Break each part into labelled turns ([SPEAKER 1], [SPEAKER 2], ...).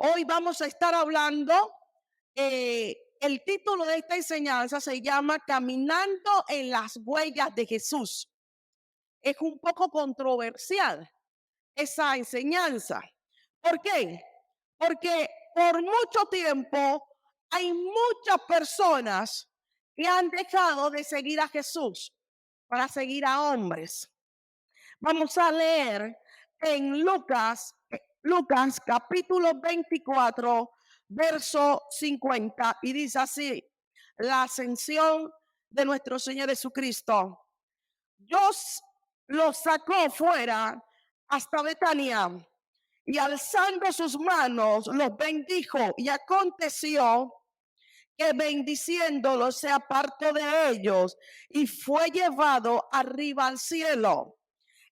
[SPEAKER 1] Hoy vamos a estar hablando, el título de esta enseñanza se llama Caminando en las huellas de Jesús. Es un poco controversial esa enseñanza. ¿Por qué? Porque por mucho tiempo hay muchas personas que han dejado de seguir a Jesús para seguir a hombres. Vamos a leer en Lucas capítulo 24, verso 50, y dice así: la ascensión de nuestro Señor Jesucristo. Dios los sacó fuera hasta Betania y alzando sus manos los bendijo, y aconteció que bendiciéndolos se apartó de ellos y fue llevado arriba al cielo.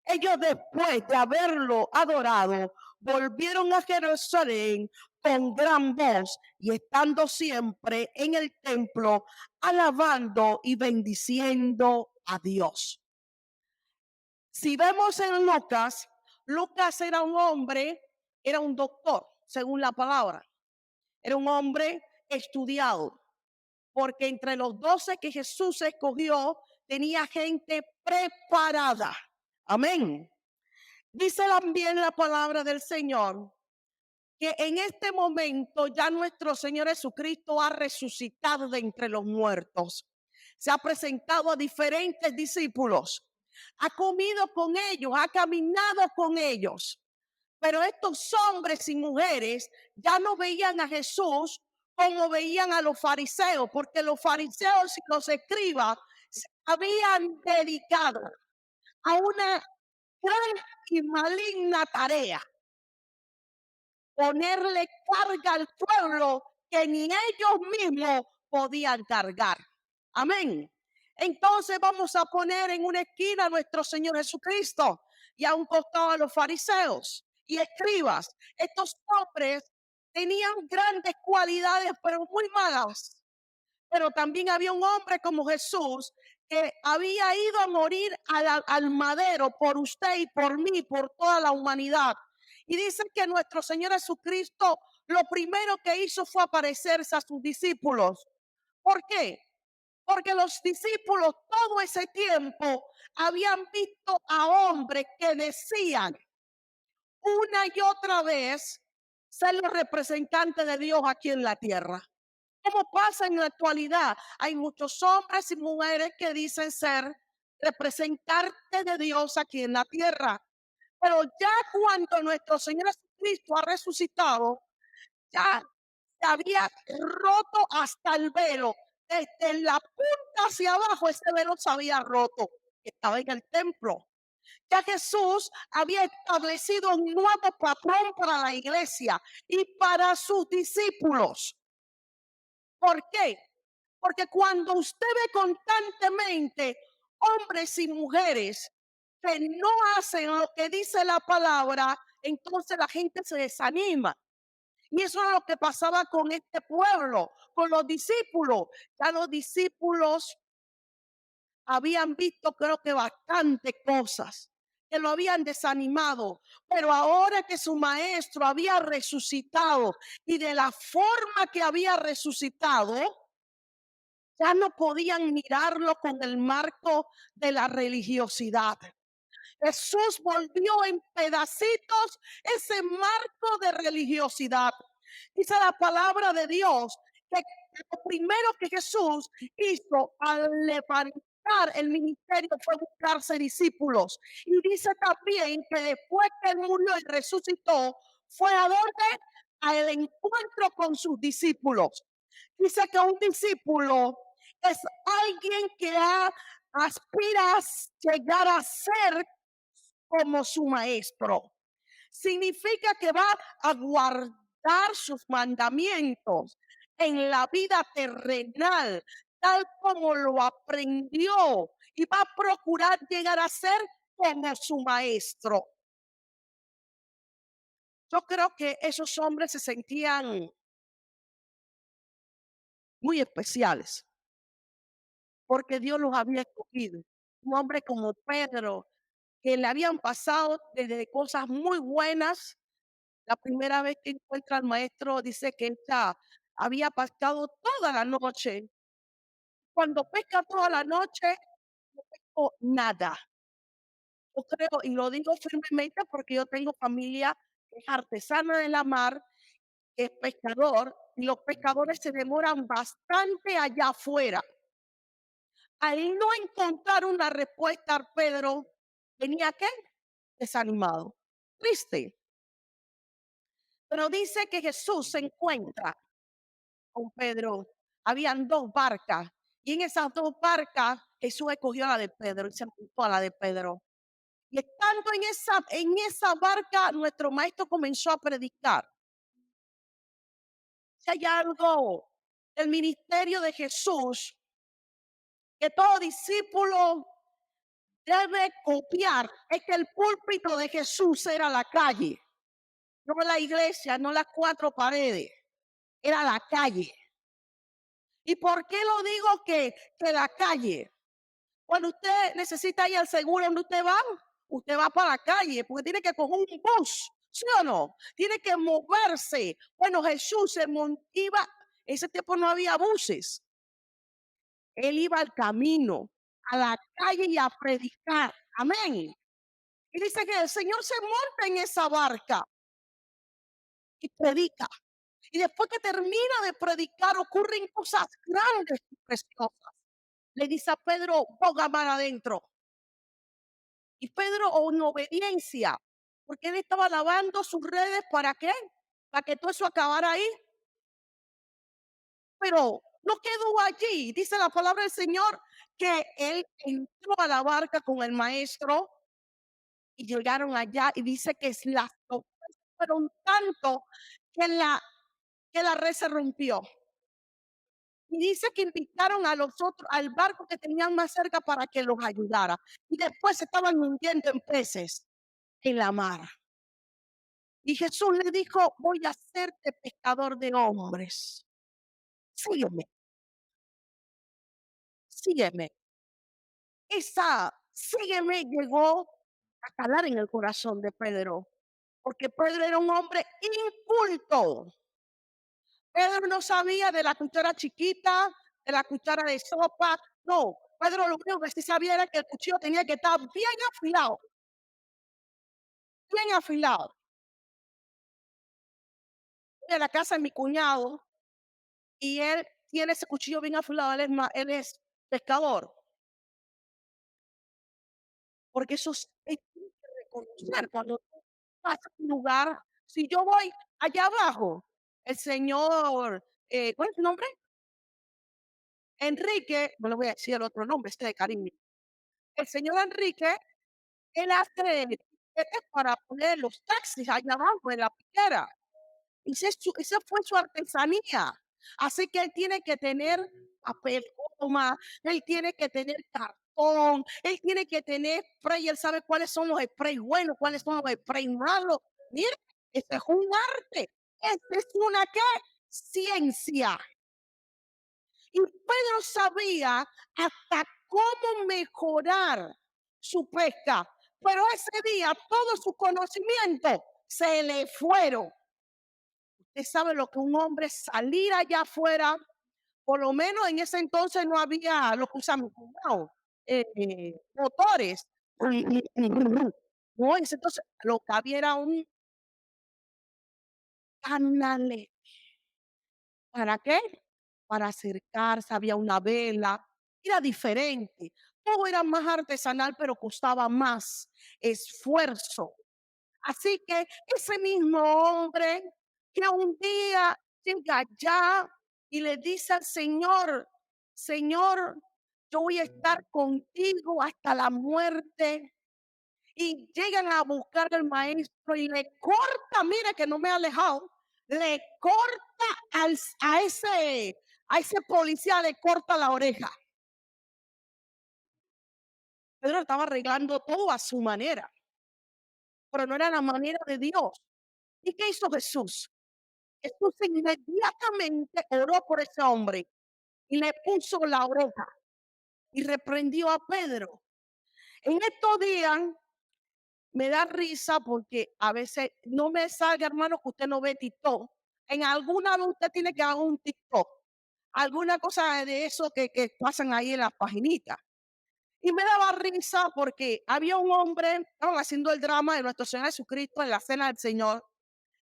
[SPEAKER 1] Ellos, después de haberlo adorado, volvieron a Jerusalén con gran voz y estando siempre en el templo, alabando y bendiciendo a Dios. Si vemos en Lucas, Lucas era un hombre, era un doctor, según la palabra. Era un hombre estudiado, porque entre los 12 que Jesús escogió, tenía gente preparada. Amén. Dice también la palabra del Señor que en este momento ya nuestro Señor Jesucristo ha resucitado de entre los muertos. Se ha presentado a diferentes discípulos, ha comido con ellos, ha caminado con ellos. Pero estos hombres y mujeres ya no veían a Jesús como veían a los fariseos, porque los fariseos y los escribas se habían dedicado a una gran y maligna tarea: ponerle carga al pueblo que ni ellos mismos podían cargar. Amén. Entonces vamos a poner en una esquina a nuestro Señor Jesucristo y a un costado a los fariseos y escribas. Estos hombres tenían grandes cualidades, pero muy malas. Pero también había un hombre como Jesús que había ido a morir al madero por usted y por mí, por toda la humanidad. Y dice que nuestro Señor Jesucristo lo primero que hizo fue aparecerse a sus discípulos. ¿Por qué? Porque los discípulos todo ese tiempo habían visto a hombres que decían una y otra vez ser los representantes de Dios aquí en la tierra. Como pasa en la actualidad, hay muchos hombres y mujeres que dicen ser representante de Dios aquí en la tierra. Pero ya cuando nuestro Señor Jesucristo ha resucitado, ya se había roto hasta el velo. Desde la punta hacia abajo, ese velo se había roto, que estaba en el templo. Ya Jesús había establecido un nuevo patrón para la iglesia y para sus discípulos. ¿Por qué? Porque cuando usted ve constantemente hombres y mujeres que no hacen lo que dice la palabra, entonces la gente se desanima. Y eso es lo que pasaba con este pueblo, con los discípulos. Ya los discípulos habían visto, creo que bastante cosas que lo habían desanimado, pero ahora que su maestro había resucitado y de la forma que había resucitado, ya no podían mirarlo con el marco de la religiosidad. Jesús volvió en pedacitos ese marco de religiosidad. Dice la palabra de Dios que lo primero que Jesús hizo al levantar el ministerio fue buscarse discípulos. Y dice también que después que él murió y resucitó, fue a donde al encuentro con sus discípulos. Dice que un discípulo es alguien que aspira a llegar a ser como su maestro. Significa que va a guardar sus mandamientos en la vida terrenal, tal como lo aprendió, y va a procurar llegar a ser como su maestro. Yo creo que esos hombres se sentían muy especiales porque Dios los había escogido. Un hombre como Pedro, que le habían pasado desde cosas muy buenas La primera vez que encuentra al maestro, dice que ella había pasado toda la noche. Cuando pesca toda la noche, no pescó nada. Yo creo, y lo digo firmemente porque yo tengo familia que es artesana de la mar, que es pescador, y los pescadores se demoran bastante allá afuera. Al no encontrar una respuesta, Pedro venía ¿qué? Desanimado, triste. Pero dice que Jesús se encuentra con Pedro. Habían 2 barcas, y en esas 2 barcas Jesús escogió la de Pedro y se montó a la de Pedro. Y estando en esa barca, nuestro maestro comenzó a predicar. Si hay algo del ministerio de Jesús que todo discípulo debe copiar, es que el púlpito de Jesús era la calle, no la iglesia, no las 4 paredes, era la calle. ¿Y por qué lo digo que la calle? Cuando usted necesita ir al seguro, ¿dónde usted va para la calle, porque tiene que coger un bus, ¿sí o no? Tiene que moverse. Bueno, Jesús iba, en ese tiempo no había buses. Él iba al camino, a la calle y a predicar. Amén. Y dice que el Señor se monta en esa barca y predica. Y después que termina de predicar, ocurren cosas grandes y preciosas. Le dice a Pedro, ponga mar adentro. Y Pedro, en obediencia, porque él estaba lavando sus redes, ¿para qué? Para que todo eso acabara ahí. Pero no quedó allí. Dice la palabra del Señor que él entró a la barca con el maestro y llegaron allá y dice que las tormentas fueron tanto que la red se rompió. Y dice que invitaron a los otros, al barco que tenían más cerca para que los ayudara. Y después se estaban hundiendo en peces en la mar. Y Jesús le dijo, voy a hacerte pescador de hombres. Sígueme, sígueme. Esa sígueme llegó a calar en el corazón de Pedro, porque Pedro era un hombre inculto. Pedro no sabía de la cuchara chiquita, de la cuchara de sopa, no. Pedro lo único que sí sabía era que el cuchillo tenía que estar bien afilado, bien afilado. Fui a la casa de mi cuñado y él tiene ese cuchillo bien afilado, él es pescador, porque eso es tienes que reconocer cuando tú vas a un lugar. Si yo voy allá abajo, el señor, ¿cuál es su nombre? Enrique, no le voy a decir el otro nombre, este de cariño. El señor Enrique, él hace tiquetes para poner los taxis allá abajo en la piquera. Esa fue su artesanía. Así que él tiene que tener papel goma, él tiene que tener cartón, él tiene que tener spray, él sabe cuáles son los sprays buenos, cuáles son los sprays malos. Mire, ese es un arte, esta es una ¿qué? Ciencia. Y Pedro sabía hasta cómo mejorar su pesca, pero ese día todo su conocimiento se le fueron. Usted sabe lo que un hombre salir allá afuera, por lo menos en ese entonces no había lo que usamos now, motores. No, en ese entonces lo que había era un canale. ¿Para qué? Para acercarse, había una vela, era diferente. Todo era más artesanal, pero costaba más esfuerzo. Así que ese mismo hombre que un día llega allá y le dice al Señor, Señor, yo voy a estar contigo hasta la muerte. Y llegan a buscar al maestro y le corta, mire que no me he alejado, le corta a ese policía, le corta la oreja. Pedro estaba arreglando todo a su manera, pero no era la manera de Dios. ¿Y qué hizo Jesús? Jesús inmediatamente oró por ese hombre y le puso la oreja y reprendió a Pedro. En estos días me da risa porque a veces no me salga, hermano, que usted no ve TikTok. En alguna vez usted tiene que hacer un TikTok, alguna cosa de eso que pasan ahí en las paginitas. Y me daba risa porque había un hombre, estaban haciendo el drama de nuestro Señor Jesucristo en la cena del Señor.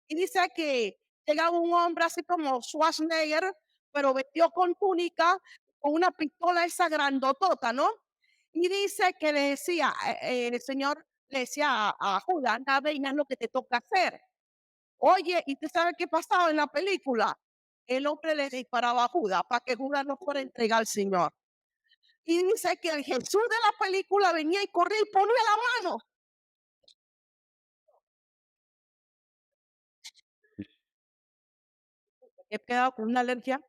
[SPEAKER 1] Y dice que llegaba un hombre así como Schwarzenegger, pero vestido con túnica, con una pistola esa grandotota, ¿no? Y dice que le decía, el Señor le decía a Judas, anda, ve y haz lo que te toca hacer. Oye, ¿y tú sabes qué pasaba en la película? El hombre le disparaba a Judas para que Judas no fuera a entregar al Señor. Y dice que el Jesús de la película venía y corría y ponía la mano. He quedado con una alergia.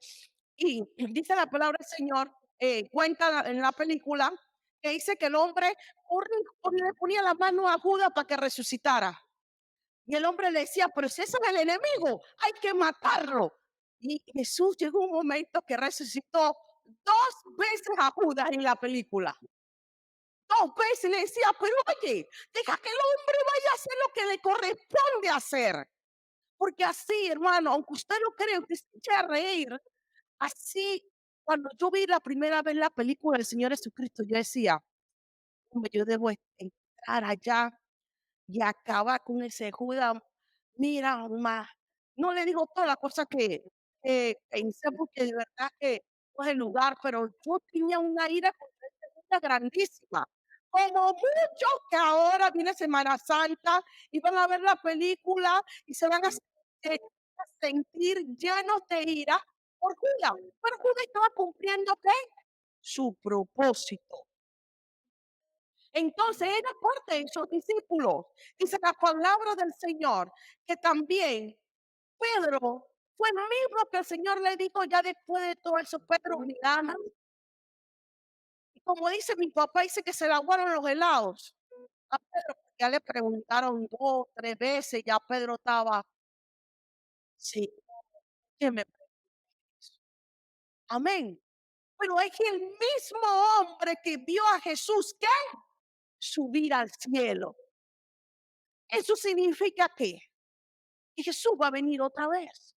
[SPEAKER 1] Y dice la palabra del Señor, cuenta en la película, que dice que el hombre le ponía la mano a Judas para que resucitara. Y el hombre le decía, pero si ese es el enemigo, hay que matarlo. Y Jesús llegó un momento que resucitó 2 veces a Judas en la película. 2 veces le decía, pero oye, deja que el hombre vaya a hacer lo que le corresponde hacer. Porque así, hermano, aunque usted no cree, usted se echa a reír. Así, cuando yo vi la primera vez la película del Señor Jesucristo, yo decía, hombre, yo debo entrar allá y acabar con ese Judas. Mira, más, no le digo todas las cosas que pensé, porque de verdad que no es el lugar, pero yo tenía una ira contra ese Judas grandísima. Como muchos que ahora viene Semana Santa y van a ver la película y se van a sentir llenos de ira por Judas. Pero Judas estaba cumpliendo, ¿qué? Su propósito. Entonces era parte de sus discípulos. Dice la palabra del Señor que también Pedro fue el mismo que el Señor le dijo ya después de todo eso, Pedro, mira, y como dice mi papá, dice que se le aguaron los helados. A Pedro ya le preguntaron 2, 3 veces, ya Pedro estaba, sí, que me amén. Pero es que el mismo hombre que vio a Jesús, ¿qué? Subir al cielo. Eso significa que Jesús va a venir otra vez.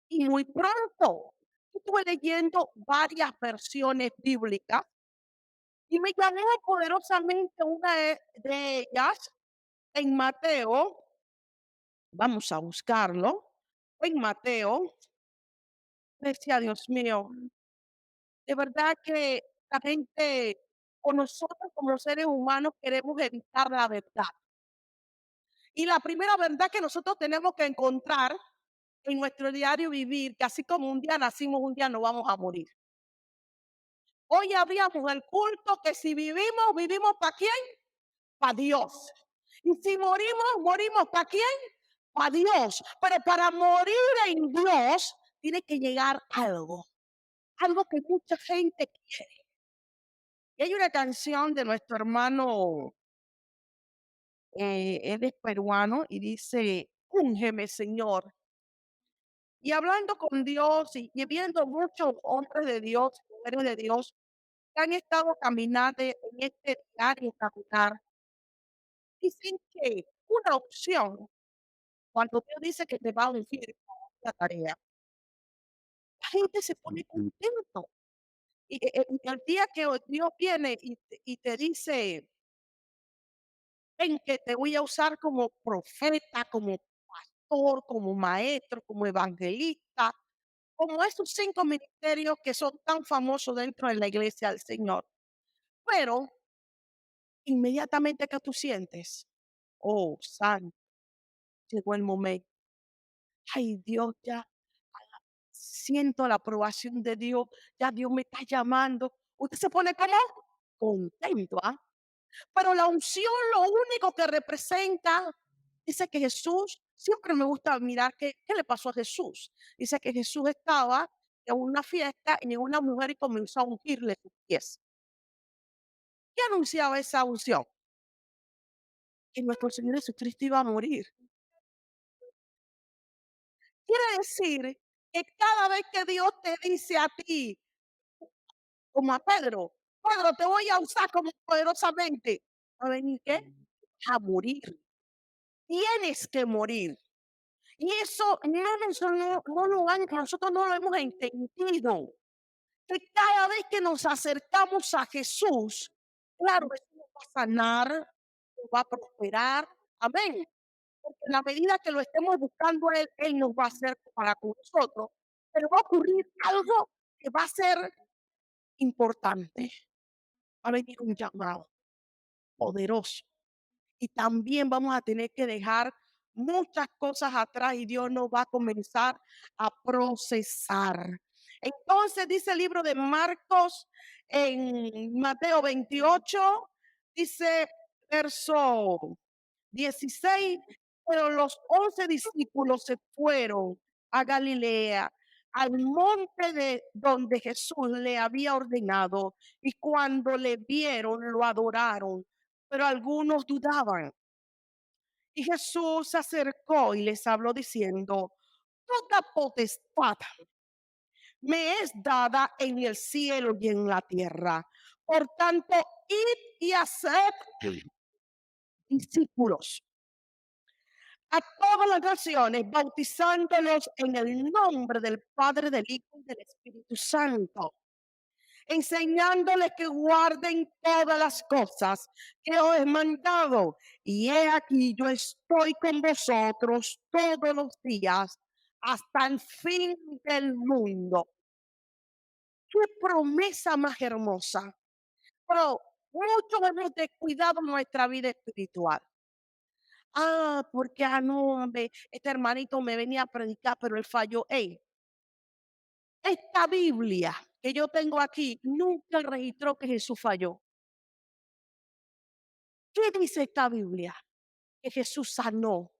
[SPEAKER 1] Y muy pronto. Estuve leyendo varias versiones bíblicas y me llamó poderosamente una de ellas en Mateo. Vamos a buscarlo. En Mateo. Decía, Dios mío, de verdad que la gente, o nosotros como seres humanos, queremos evitar la verdad. Y la primera verdad que nosotros tenemos que encontrar en nuestro diario vivir, que así como un día nacimos, un día no vamos a morir. Hoy habríamos el culto que si vivimos, vivimos ¿para quién? Para Dios. Y si morimos, morimos ¿para quién? Para Dios. Pero para morir en Dios, tiene que llegar algo. Algo que mucha gente quiere. Y hay una canción de nuestro hermano, él es peruano y dice, úngeme, Señor. Y hablando con Dios y viendo muchos hombres de Dios, mujeres de Dios, que han estado caminando en este diario caminar, dicen que una opción, cuando Dios dice que te va a ungir la tarea, la gente se pone contento. Y el día que Dios viene y te dice, ven que te voy a usar como profeta, como pastor, como maestro, como evangelista, como esos 5 ministerios que son tan famosos dentro de la iglesia del Señor. Pero inmediatamente que tú sientes, oh, santo, llegó el momento. Ay, Dios, ya siento la aprobación de Dios, ya Dios me está llamando. Usted se pone como contento, ¿ah? Pero la unción lo único que representa, dice que Jesús, siempre me gusta mirar qué le pasó a Jesús. Dice que Jesús estaba en una fiesta y llegó una mujer y comenzó a ungirle sus pies. ¿Qué anunciaba esa unción? Que nuestro Señor Jesucristo iba a morir. Quiere decir que cada vez que Dios te dice a ti, como a Pedro, Pedro, te voy a usar como poderosamente, ¿va a venir qué? a morir. Tienes que morir. Y eso no lo han, nosotros no lo hemos entendido. Que cada vez que nos acercamos a Jesús, claro, eso nos va a sanar, nos va a prosperar. Amén. Porque en la medida que lo estemos buscando a Él, Él nos va a hacer para con nosotros. Pero va a ocurrir algo que va a ser importante. Va a venir un llamado poderoso. Y también vamos a tener que dejar muchas cosas atrás y Dios nos va a comenzar a procesar. Entonces dice el libro de Marcos en Mateo 28, dice verso 16, pero los 11 discípulos se fueron a Galilea, al monte de donde Jesús le había ordenado, y cuando le vieron, lo adoraron, pero algunos dudaban. Y Jesús se acercó y les habló diciendo, toda potestad me es dada en el cielo y en la tierra. Por tanto, id y haced discípulos a todas las naciones, bautizándolos en el nombre del Padre, del Hijo y del Espíritu Santo, enseñándoles que guarden todas las cosas que os he mandado. Y he aquí, yo estoy con vosotros todos los días hasta el fin del mundo. Qué promesa más hermosa. Pero muchos hemos descuidado nuestra vida espiritual. Porque no, este hermanito me venía a predicar, pero él falló. Hey, esta Biblia que yo tengo aquí nunca registró que Jesús falló. ¿Qué dice esta Biblia? Que Jesús sanó.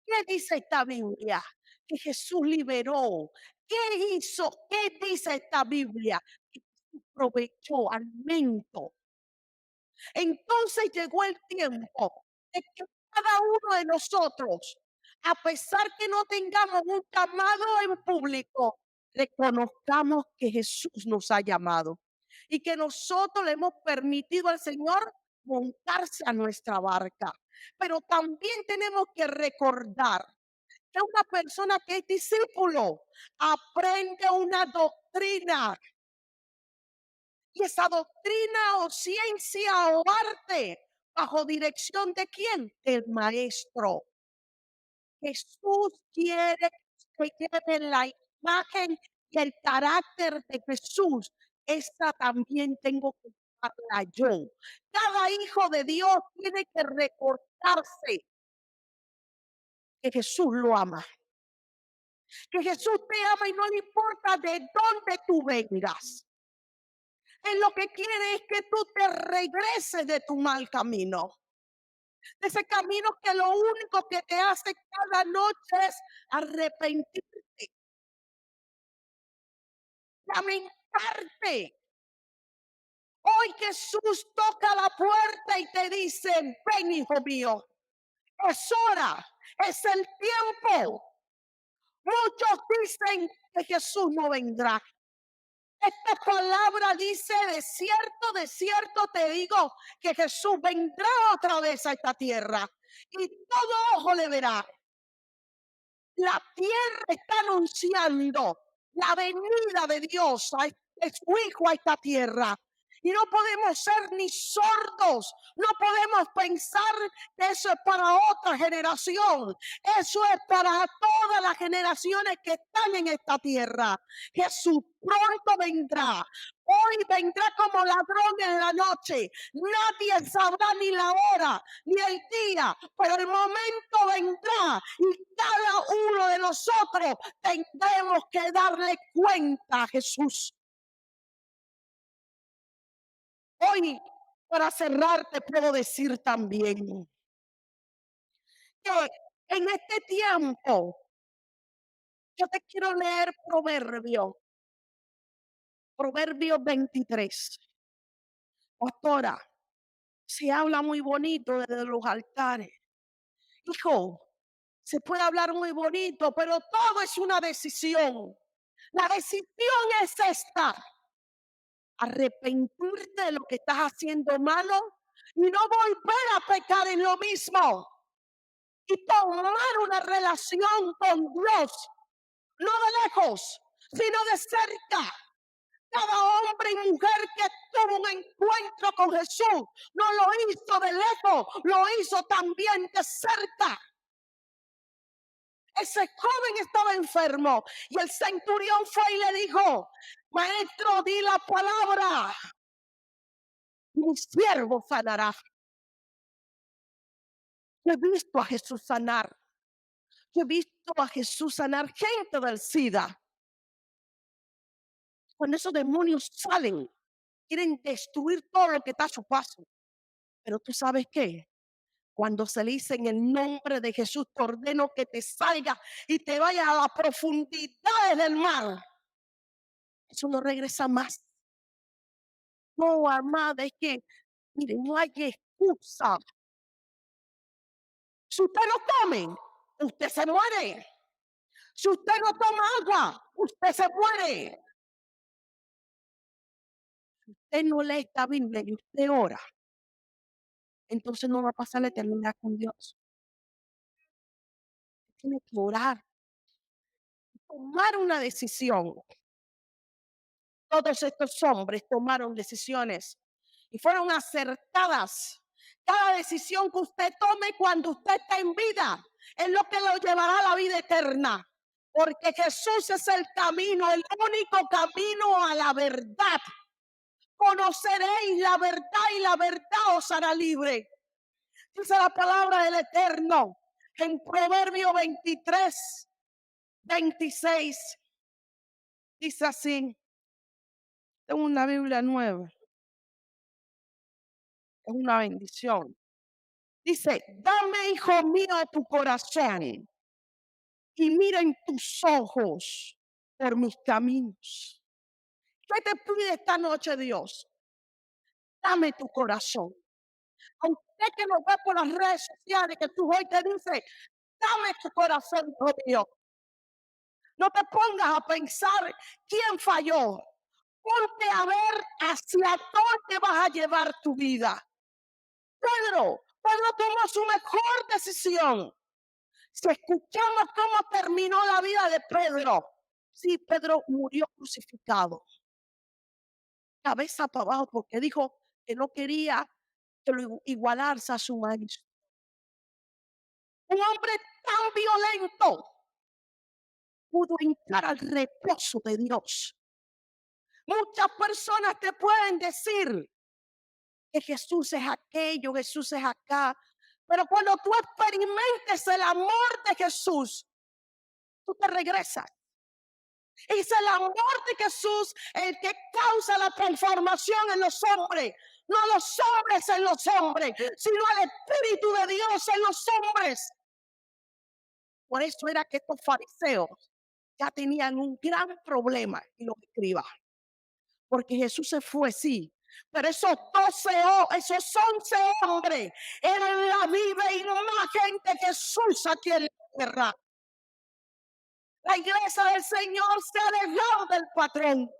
[SPEAKER 1] ¿Qué dice esta Biblia? Que Jesús liberó. ¿Qué hizo? ¿Qué dice esta Biblia? Que Jesús provechó alimento. Entonces llegó el tiempo de que cada uno de nosotros, a pesar que no tengamos un llamado en público, reconozcamos que Jesús nos ha llamado y que nosotros le hemos permitido al Señor montarse a nuestra barca. Pero también tenemos que recordar que una persona que es discípulo aprende una doctrina. Y esa doctrina o ciencia o arte, ¿bajo dirección de quién? Del maestro. Jesús quiere que lleven la imagen y el carácter de Jesús. Esta también tengo que llevarla yo. Cada hijo de Dios tiene que recordarse que Jesús lo ama. Que Jesús te ama y no le importa de dónde tú vengas. Él lo que quiere es que tú te regreses de tu mal camino. De ese camino que lo único que te hace cada noche es arrepentirte, lamentarte. Hoy Jesús toca la puerta y te dice, ven hijo mío, es hora, es el tiempo. Muchos dicen que Jesús no vendrá. Esta palabra dice, de cierto te digo que Jesús vendrá otra vez a esta tierra y todo ojo le verá. La tierra está anunciando la venida de Dios de su Hijo a esta tierra. Y no podemos ser ni sordos, no podemos pensar que eso es para otra generación. Eso es para todas las generaciones que están en esta tierra. Jesús pronto vendrá. Hoy vendrá como ladrón en la noche. Nadie sabrá ni la hora ni el día, pero el momento vendrá y cada uno de nosotros tendremos que darle cuenta a Jesús. Hoy, para cerrar, te puedo decir también que en este tiempo yo te quiero leer Proverbios 23. Pastora, se habla muy bonito desde los altares. Hijo, se puede hablar muy bonito, pero todo es una decisión. La decisión es esta: arrepentirte de lo que estás haciendo malo y no volver a pecar en lo mismo y tomar una relación con Dios, no de lejos, sino de cerca. Cada hombre y mujer que tuvo un encuentro con Jesús no lo hizo de lejos, lo hizo también de cerca. Ese joven estaba enfermo y el centurión fue y le dijo: maestro, di la palabra, mi siervo sanará. Yo he visto a Jesús sanar. Yo he visto a Jesús sanar gente del SIDA. Cuando esos demonios salen, quieren destruir todo lo que está a su paso. Pero tú sabes qué, cuando se le dice en el nombre de Jesús, te ordeno que te salga y te vaya a las profundidades del mar. Eso no regresa más. No, amada, es que, mire, no hay excusa. Si usted no come, usted se muere. Si usted no toma agua, usted se muere. Usted no lee esta Biblia y usted ora, entonces no va a pasar la eternidad con Dios. Tiene que orar, tomar una decisión. Todos estos hombres tomaron decisiones y fueron acertadas. Cada decisión que usted tome cuando usted está en vida es lo que lo llevará a la vida eterna. Porque Jesús es el camino, el único camino a la verdad. Conoceréis la verdad y la verdad os hará libre. Dice la palabra del Eterno en Proverbio 23, 26. Dice así. Tengo una Biblia nueva. Es una bendición. Dice: dame, hijo mío, tu corazón y mira en tus ojos por mis caminos. ¿Qué te pide esta noche Dios? Dame tu corazón. A usted que nos ve por las redes sociales, que tú hoy te dice: dame tu corazón, hijo mío. No te pongas a pensar quién falló. Ponte a ver hacia dónde vas a llevar tu vida. Pedro tomó su mejor decisión. Si escuchamos cómo terminó la vida de Pedro, sí, Pedro murió crucificado, cabeza para abajo, porque dijo que no quería igualarse a su maestro. Un hombre tan violento pudo entrar al reposo de Dios. Muchas personas te pueden decir que Jesús es aquello, Jesús es acá, pero cuando tú experimentes el amor de Jesús, tú te regresas. Es el amor de Jesús el que causa la transformación en los hombres. No los hombres en los hombres, sino el Espíritu de Dios en los hombres. Por eso era que estos fariseos ya tenían un gran problema en los escribas. Porque Jesús se fue, sí. Pero esos 11 hombres eran la viva imagen de Jesús aquí en la tierra. La iglesia del Señor se ha alejado del patrón,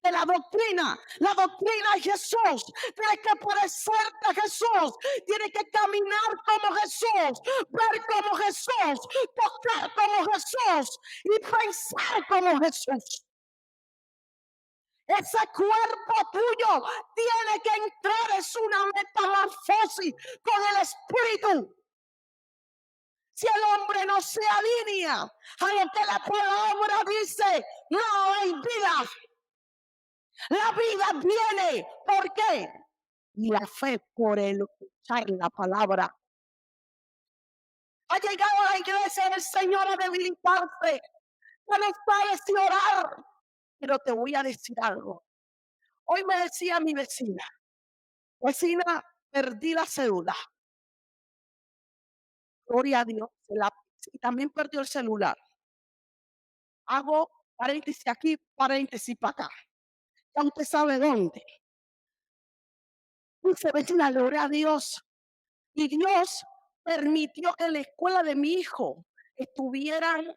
[SPEAKER 1] de la doctrina de Jesús. Tienes que parecerte a Jesús, tienes que caminar como Jesús, ver como Jesús, tocar como Jesús y pensar como Jesús. Ese cuerpo tuyo tiene que entrar en una metamorfosis con el Espíritu. Si el hombre no se alinea a lo que la palabra dice, no hay vida. La vida viene, ¿por qué? Y la fe por el escuchar la palabra. Ha llegado a la iglesia del Señor a debilitarse. Ya no sabes si orar. Pero te voy a decir algo. Hoy me decía mi vecina, perdí la cédula. Gloria a Dios. Y también perdió el celular. Hago paréntesis aquí, paréntesis para acá. Ya usted sabe dónde. Dice vecina, gloria a Dios. Y Dios permitió que en la escuela de mi hijo estuvieran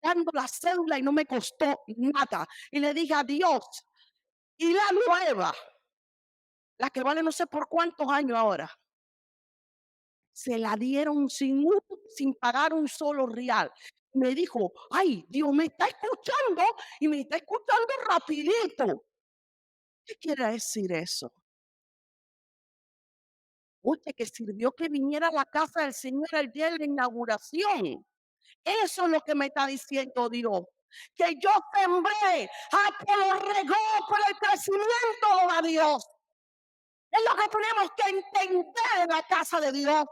[SPEAKER 1] dando la cédula y no me costó nada. Y le dije a Dios, y la nueva, la que vale no sé por cuántos años ahora. Se la dieron sin pagar un solo real. Me dijo, ay, Dios me está escuchando y me está escuchando rapidito. ¿Qué quiere decir eso? Oye, que sirvió que viniera a la casa del Señor el día de la inauguración. Eso es lo que me está diciendo Dios. Que yo sembré, a que lo regó por el crecimiento a Dios. Es lo que tenemos que entender en la casa de Dios.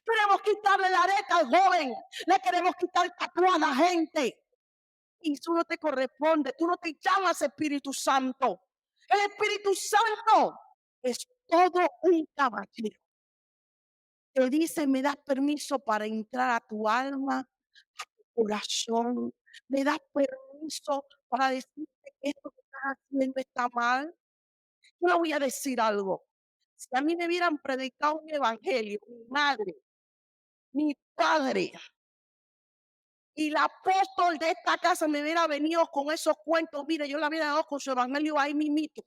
[SPEAKER 1] Queremos quitarle la areta al joven, le queremos quitar el tatuaje a la gente. Y eso no te corresponde, tú no te llamas Espíritu Santo. El Espíritu Santo es todo un caballero. Te dice, me das permiso para entrar a tu alma, a tu corazón. Me das permiso para decirte que esto que estás haciendo está mal. Yo le voy a decir algo. Si a mí me hubieran predicado un evangelio, mi madre, mi padre y el apóstol de esta casa me hubiera venido con esos cuentos, mire, yo le hubiera dado con su evangelio ahí mismito.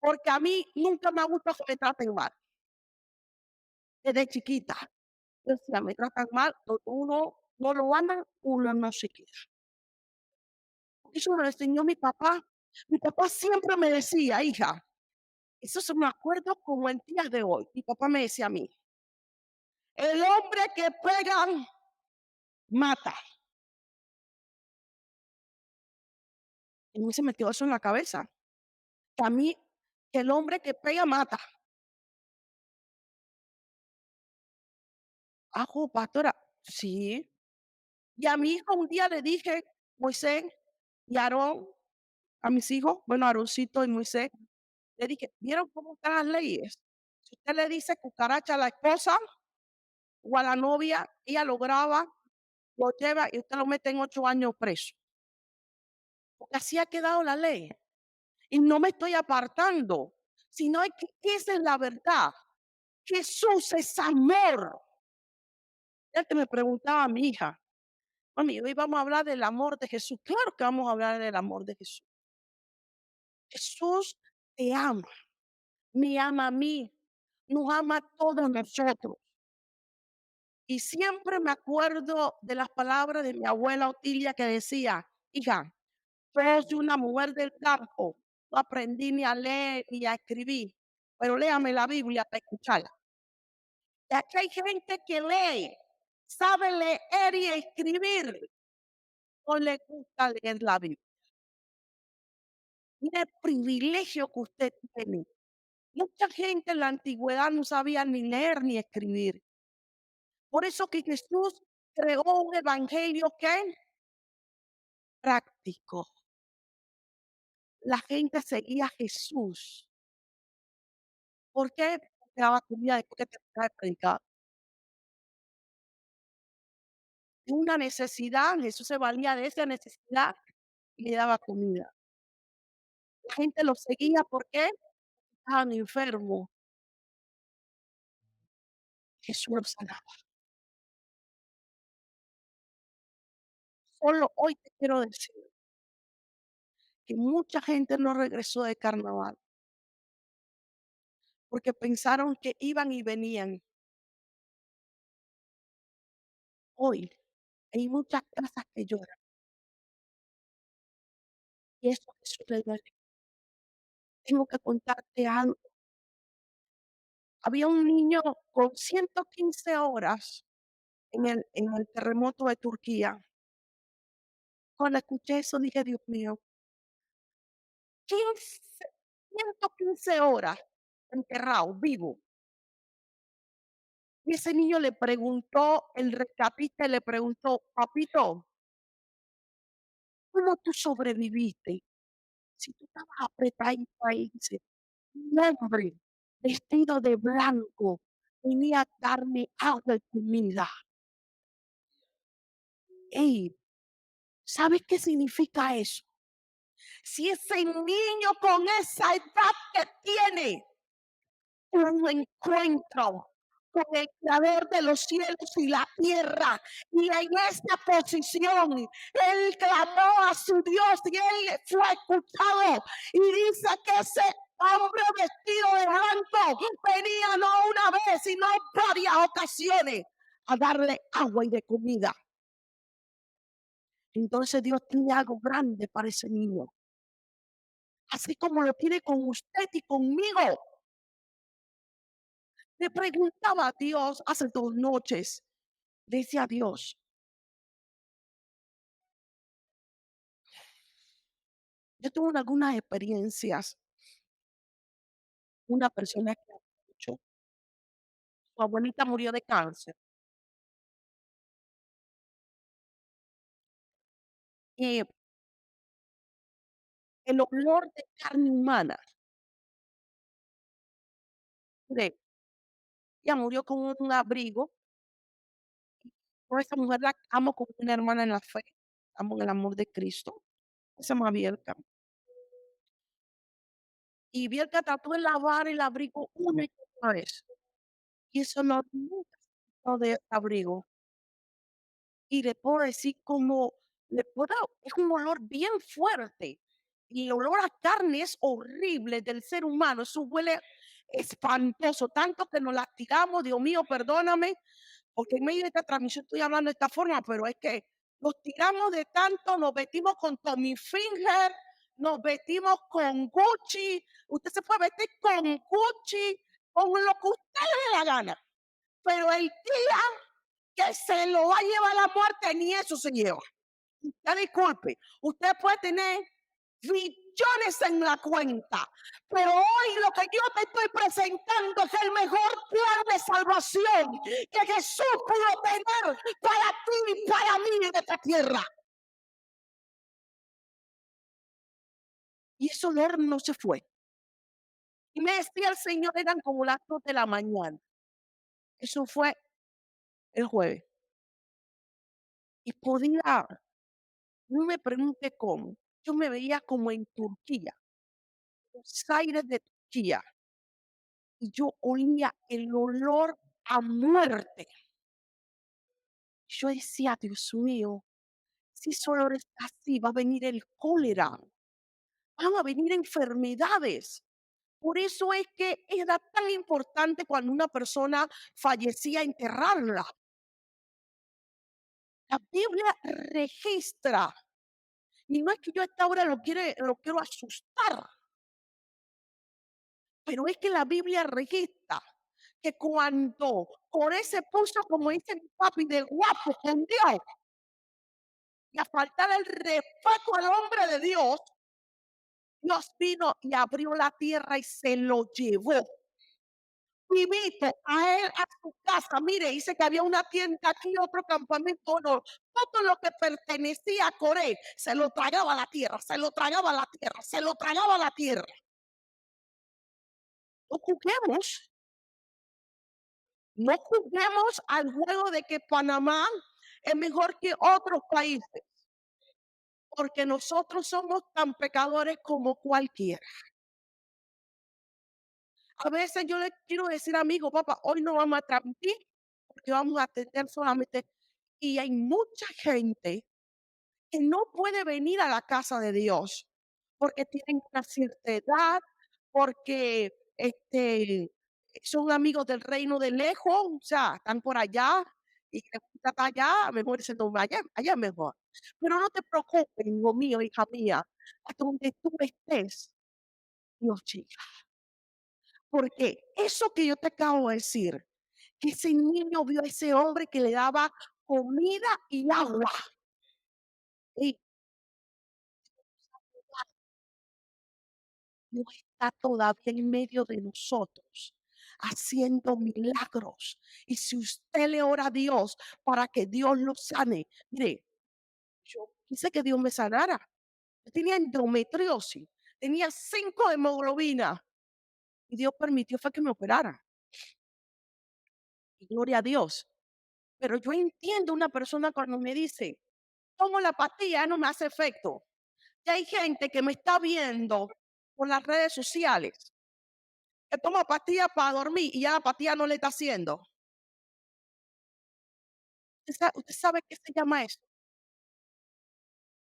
[SPEAKER 1] Porque a mí nunca me ha gustado que me traten mal. Desde chiquita. Yo decía, me tratan mal, uno no lo ama, uno no se queda. Eso me lo enseñó mi papá. Mi papá siempre me decía, hija, eso se me acuerdo como en días de hoy. Mi papá me decía a mí, el hombre que pegan, mata. Y a mí se me quedó eso en la cabeza. Que a mí, que el hombre que pega, mata. Ajo, pastora, sí. Y a mi hijo un día le dije, Moisés y Aarón, a mis hijos, bueno, Aaroncito y Moisés, le dije, ¿vieron cómo están las leyes? Si usted le dice cucaracha a la esposa o a la novia, ella lo graba, lo lleva y usted lo mete en 8 años preso. Porque así ha quedado la ley. Y no me estoy apartando, sino que esa es la verdad. Jesús es amor. Ya te me preguntaba a mi hija, mami, hoy vamos a hablar del amor de Jesús. Claro que vamos a hablar del amor de Jesús. Jesús te ama, me ama a mí, nos ama a todos nosotros. Y siempre me acuerdo de las palabras de mi abuela Otilia que decía, hija, yo soy una mujer del campo, no aprendí ni a leer ni a escribir, pero léame la Biblia para escucharla. Y aquí hay gente que lee, sabe leer y escribir, no le gusta leer la Biblia. Mira el privilegio que usted tiene. Mucha gente en la antigüedad no sabía ni leer ni escribir. Por eso que Jesús creó un evangelio que práctico. La gente seguía a Jesús. ¿Por qué? Porque daba comida después que terminaba de predicar. De una necesidad, Jesús se valía de esa necesidad y le daba comida. La gente lo seguía, ¿por qué? Estaban enfermos. Jesús los sanaba. Solo hoy te quiero decir que mucha gente no regresó de carnaval porque pensaron que iban y venían. Hoy hay muchas casas que lloran y eso Jesús le duele. Tengo que contarte algo. Había un niño con 115 horas en el terremoto de Turquía. Cuando escuché eso dije: "Dios mío, 15 115 horas enterrado, vivo". Y ese niño le preguntó, el rescatista le preguntó: "Papito, ¿cómo tú sobreviviste? Si tú estabas apretadito ahí". Dice: "Un hombre vestido de blanco venía a darme agua y comida". Ey, ¿sabes qué significa eso? Si ese niño con esa edad que tiene un encuentro con el creador de los cielos y la tierra, y en esta posición él clamó a su Dios y él fue escuchado, y dice que ese hombre vestido de blanco venía no una vez, sino varias ocasiones a darle agua y de comida. Entonces Dios tiene algo grande para ese niño, así como lo tiene con usted y conmigo. Le preguntaba a Dios hace 2 noches, decía Dios, yo tuve algunas experiencias, una persona que mucho, su abuelita murió de cáncer, y el olor de carne humana, de ella murió con un abrigo, por esa mujer la amo como una hermana en la fe, amo en el amor de Cristo, se llama Bielka. Y Bielka trató de lavar el abrigo una y otra vez, y eso no nunca se quitó de abrigo. Y le puedo decir como le puedo es un olor bien fuerte, y el olor a carne es horrible del ser humano, eso huele espantoso, tanto que nos lastimamos, Dios mío, perdóname, porque en medio de esta transmisión estoy hablando de esta forma, pero es que nos tiramos de tanto, nos vestimos con Tommy Hilfiger, nos vestimos con Gucci, usted se puede vestir con Gucci, con lo que usted le dé la gana, pero el día que se lo va a llevar la muerte, ni eso se lleva. Ya disculpe, usted puede tener billones en la cuenta, pero hoy lo que yo te estoy presentando es el mejor plan de salvación que Jesús pudo tener para ti y para mí en esta tierra. Y ese olor no se fue. Y me decía el Señor, eran como las 2 de la mañana. Eso fue el jueves. Y podía, no me pregunte cómo, yo me veía como en Turquía, los aires de Turquía, y yo olía el olor a muerte. Yo decía: "Dios mío, si ese olor está así, va a venir el cólera, van a venir enfermedades". Por eso es que era tan importante cuando una persona fallecía enterrarla. La Biblia registra, y no es que yo a esta hora lo quiero asustar, pero es que la Biblia registra que cuando Coré se puso, como dice mi papi, de guapo con Dios, y a faltar el respeto al hombre de Dios, Dios vino y abrió la tierra y se lo llevó. Vivito a él, a su casa. Mire, dice que había una tienda aquí, otro campamento, no. Todo lo que pertenecía a Coré se lo tragaba la tierra, se lo tragaba la tierra, se lo tragaba la tierra. No juguemos, no juguemos al juego de que Panamá es mejor que otros países, porque nosotros somos tan pecadores como cualquiera. A veces yo le quiero decir, amigo, papá, hoy no vamos a transmitir porque vamos a atender solamente. Y hay mucha gente que no puede venir a la casa de Dios porque tienen una cierta edad, porque son amigos del reino de lejos, o sea, están por allá y que gusta estar allá, mejor se toma allá, allá mejor. Pero no te preocupes, hijo mío, hija mía, a donde tú estés, Dios llega. Porque eso que yo te acabo de decir, que ese niño vio a ese hombre que le daba comida y agua. Y Dios está todavía en medio de nosotros, haciendo milagros. Y si usted le ora a Dios para que Dios lo sane, mire, yo quise que Dios me sanara. Yo tenía endometriosis, tenía 5 de hemoglobina y Dios permitió fue que me operara. Y gloria a Dios. Pero yo entiendo una persona cuando me dice, tomo la pastilla, no me hace efecto. Y hay gente que me está viendo por las redes sociales, que toma pastillas para dormir y ya la pastilla no le está haciendo. Usted sabe qué se llama eso?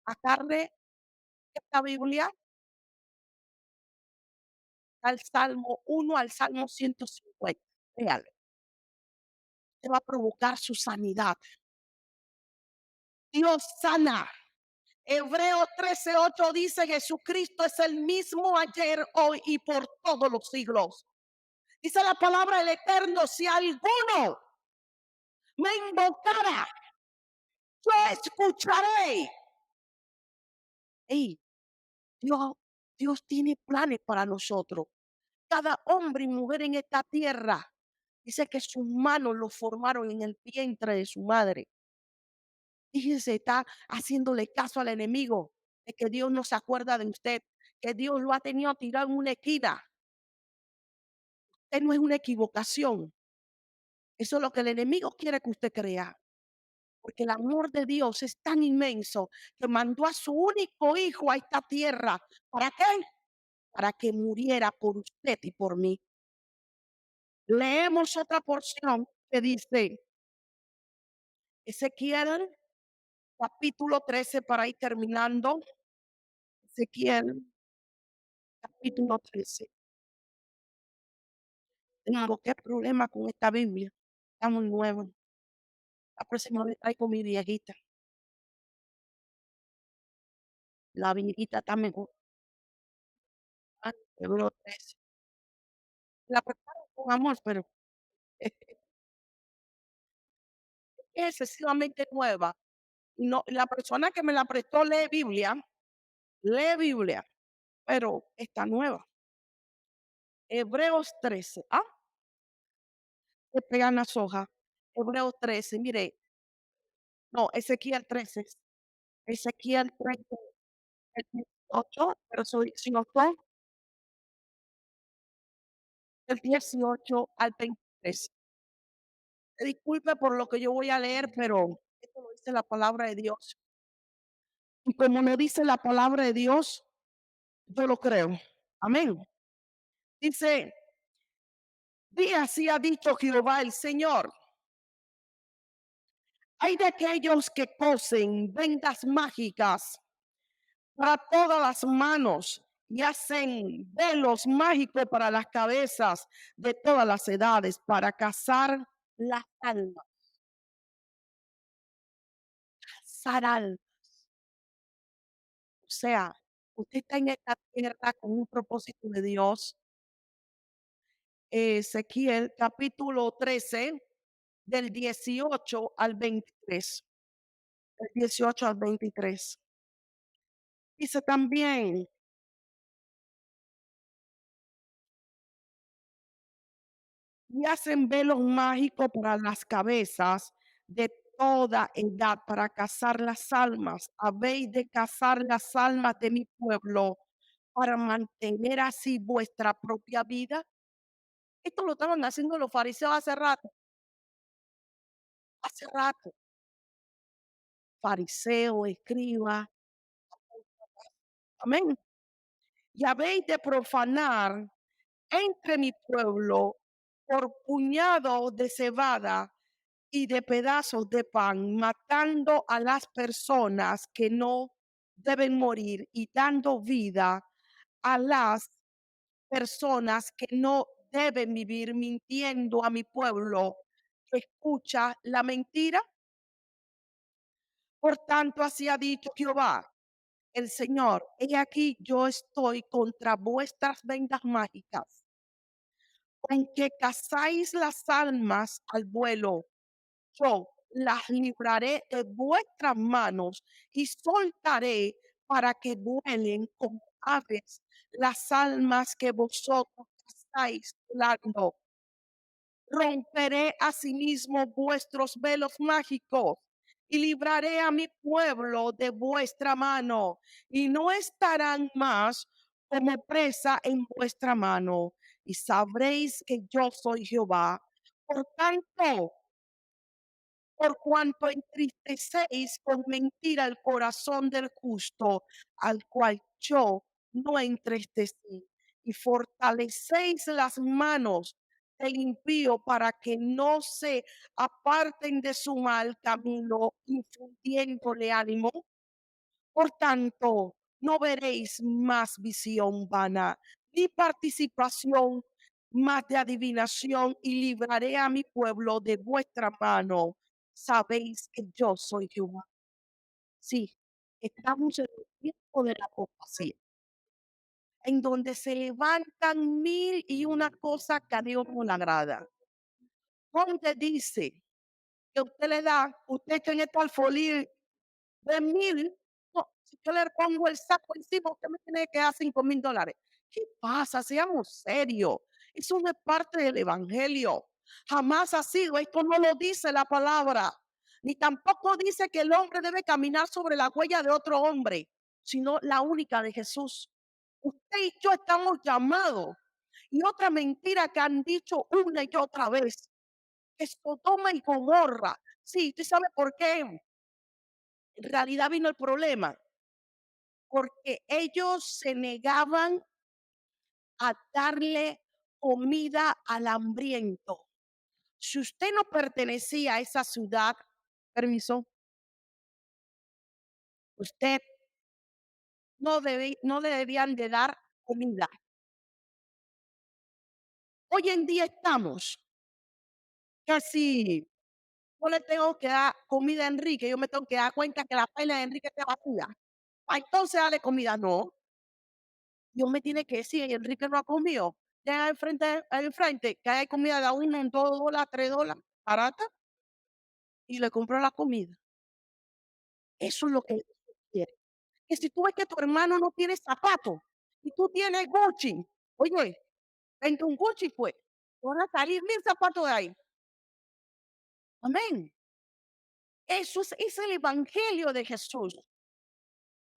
[SPEAKER 1] Sacarle esta Biblia al Salmo 1 al Salmo 150. Véale, te va a provocar su sanidad. Dios sana. Hebreo 13:8 dice: Jesucristo es el mismo ayer, hoy y por todos los siglos. Dice la palabra del Eterno: si alguno me invocara, yo escucharé. Ey, Dios, Dios tiene planes para nosotros. Cada hombre y mujer en esta tierra, dice que sus manos lo formaron en el vientre de su madre. Fíjese, está haciéndole caso al enemigo, de que Dios no se acuerda de usted, que Dios lo ha tenido tirado en una esquina. Usted no es una equivocación. Eso es lo que el enemigo quiere que usted crea. Porque el amor de Dios es tan inmenso que mandó a su único hijo a esta tierra. ¿Para qué? Para que muriera por usted y por mí. Leemos otra porción que dice Ezequiel capítulo 13 para ir terminando. Ezequiel capítulo 13. Tengo qué problema con esta Biblia. Está muy nueva. La próxima vez traigo mi viejita. La viejita está mejor. Ah, Hebreo 13. La preparo con amor, pero es excesivamente nueva. No, la persona que me la prestó lee Biblia, pero está nueva. Hebreos 13. Ah, que pegan las hojas. Hebreos 13, mire, no, Ezequiel 13. Ezequiel 13, el 18, pero soy, si no fue, del 18 al 23. Disculpe por lo que yo voy a leer, pero esto lo dice la palabra de Dios. Y como me dice la palabra de Dios, yo lo creo. Amén. Dice, di así ha dicho Jehová el Señor. Hay de aquellos que cosen vendas mágicas para todas las manos y hacen velos mágicos para las cabezas de todas las edades para cazar las almas. Cazar almas. O sea, usted está en esta tierra con un propósito de Dios. Ezequiel capítulo 13, del 18 al 23. Del 18 al 23. Dice también, y hacen velos mágicos para las cabezas de toda edad, para cazar las almas. Habéis de cazar las almas de mi pueblo para mantener así vuestra propia vida. Esto lo estaban haciendo los fariseos hace rato. Fariseo, escriba, amén. Y habéis de profanar entre mi pueblo por puñado de cebada y de pedazos de pan, matando a las personas que no deben morir y dando vida a las personas que no deben vivir, mintiendo a mi pueblo que escucha la mentira. Por tanto, así ha dicho Jehová, el Señor: he aquí yo estoy contra vuestras vendas mágicas, con que cazáis las almas al vuelo. Yo las libraré de vuestras manos y soltaré para que vuelen como aves las almas que vosotros estáis volando. Romperé asimismo vuestros velos mágicos y libraré a mi pueblo de vuestra mano, y no estarán más como presa en vuestra mano, y sabréis que yo soy Jehová. Por tanto, por cuanto entristecéis con mentira el corazón del justo, al cual yo no entristecí, y fortalecéis las manos del impío para que no se aparten de su mal camino, infundiéndole ánimo. Por tanto, no veréis más visión vana, y participación, más de adivinación, y libraré a mi pueblo de vuestra mano. Sabéis que yo soy Jehová. Sí, estamos en el tiempo de la apostasía, en donde se levantan mil y una cosa que a Dios no le agrada. Donde dice que usted le da, usted tiene que estar feliz de 1000, no, si yo le pongo el saco encima, usted me tiene que dar $5000. ¿Qué pasa? Seamos serios. Eso no es parte del evangelio. Jamás ha sido. Esto no lo dice la palabra. Ni tampoco dice que el hombre debe caminar sobre la huella de otro hombre, sino la única de Jesús. Usted y yo estamos llamados. Y otra mentira que han dicho una y otra vez es Sodoma y Gomorra. Sí, ¿usted sabe por qué? En realidad vino el problema porque ellos se negaban a darle comida al hambriento. Si usted no pertenecía a esa ciudad, permiso, usted no le debían de dar comida. Hoy en día estamos casi, no le tengo que dar comida a Enrique, yo me tengo que dar cuenta que la paila de Enrique está vacía. Entonces dale comida, no. Dios me tiene que decir, y Enrique no ha comido. Ya al frente, que hay comida de a uno en $2, $3, barata, y le compró la comida. Eso es lo que Dios quiere. Que si tú ves que tu hermano no tiene zapatos y tú tienes Gucci, oye, vende un Gucci pues, van a salir 1000 zapatos de ahí. Amén. Eso es el evangelio de Jesús.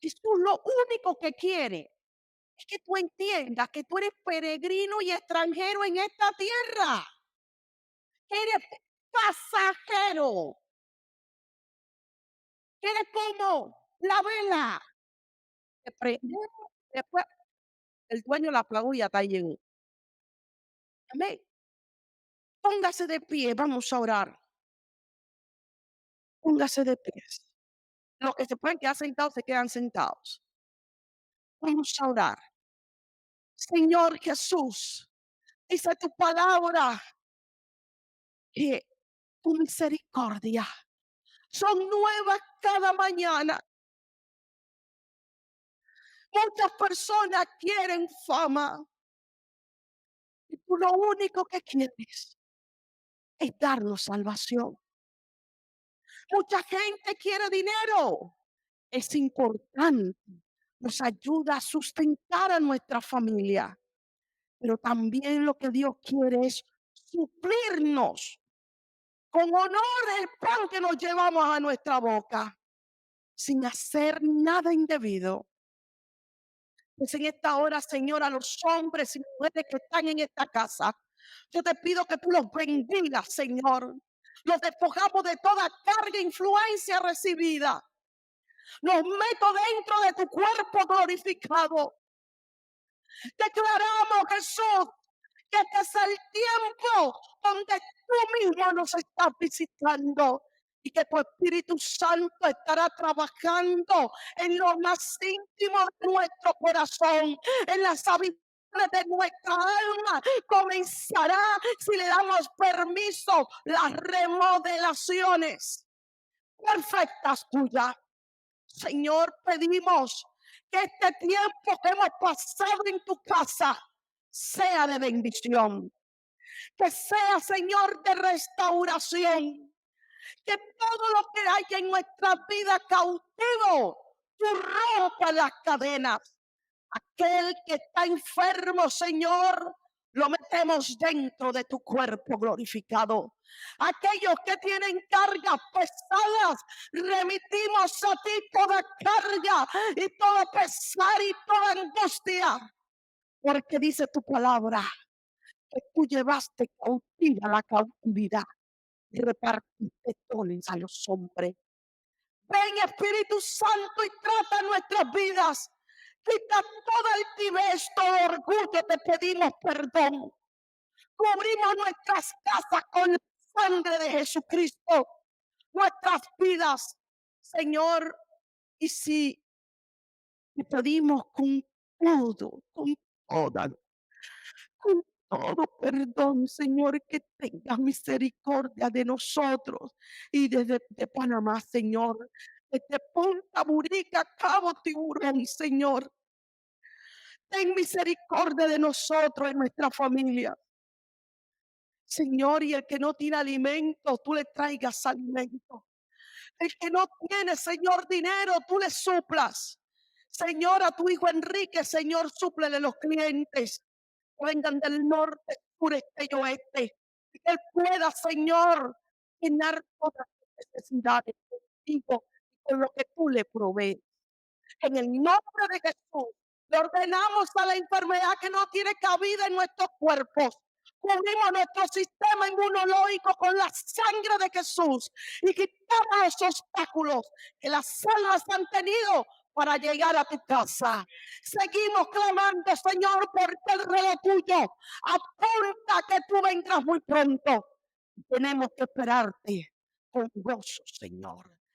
[SPEAKER 1] Jesús lo único que quiere es que tú entiendas que tú eres peregrino y extranjero en esta tierra. Eres pasajero. Eres como la vela. Se prende, después el dueño la apagó y ya está lleno. Amén. Póngase de pie, vamos a orar. Póngase de pies. Los que se pueden quedar sentados, se quedan sentados. Vamos a orar. Señor Jesús, dice tu palabra que tu misericordia son nuevas cada mañana. Muchas personas quieren fama y tú lo único que quieres es darnos salvación. Mucha gente quiere dinero. Es importante. Nos ayuda a sustentar a nuestra familia. Pero también lo que Dios quiere es suplirnos con honor el pan que nos llevamos a nuestra boca, sin hacer nada indebido. Pues en esta hora, Señor, a los hombres y mujeres que están en esta casa, yo te pido que tú los bendigas, Señor. Los despojamos de toda carga e influencia recibida. Los meto dentro de tu cuerpo glorificado. Declaramos, Jesús, que este es el tiempo donde tú mismo nos estás visitando y que tu Espíritu Santo estará trabajando en lo más íntimo de nuestro corazón, en las habitaciones de nuestra alma. Comenzará, si le damos permiso, las remodelaciones perfectas tuyas. Señor, pedimos que este tiempo que hemos pasado en tu casa sea de bendición, que sea, Señor, de restauración, que todo lo que hay en nuestra vida cautivo, tú rompas las cadenas. Aquel que está enfermo, Señor, lo metemos dentro de tu cuerpo glorificado. Aquellos que tienen cargas pesadas, remitimos a ti toda carga y todo pesar y toda angustia. Porque dice tu palabra que tú llevaste cautiva la cautividad y repartiste dones a los hombres. Ven, Espíritu Santo, y trata nuestras vidas. Quita toda altivez, todo orgullo, te pedimos perdón. Cubrimos nuestras casas con la sangre de Jesucristo, nuestras vidas, Señor. Y si te pedimos con todo, con toda con todo perdón, Señor, que tengas misericordia de nosotros y desde de Panamá, Señor, desde Punta Burica, Cabo Tiburón, Señor. Ten misericordia de nosotros y nuestra familia. Señor, y el que no tiene alimento, tú le traigas alimento. El que no tiene, Señor, dinero, tú le suplas. Señor, a tu hijo Enrique, Señor, súplele los clientes. Vengan del norte, sur, este y oeste. Y que él pueda, Señor, llenar todas sus necesidades contigo y con lo que tú le provees. En el nombre de Jesús, le ordenamos a la enfermedad que no tiene cabida en nuestros cuerpos. Cubrimos nuestro sistema inmunológico con la sangre de Jesús y quitamos los obstáculos que las almas han tenido para llegar a tu casa. Seguimos clamando, Señor, porque el reloj tuyo apunta que tú vendrás muy pronto. Tenemos que esperarte con gozo, Señor.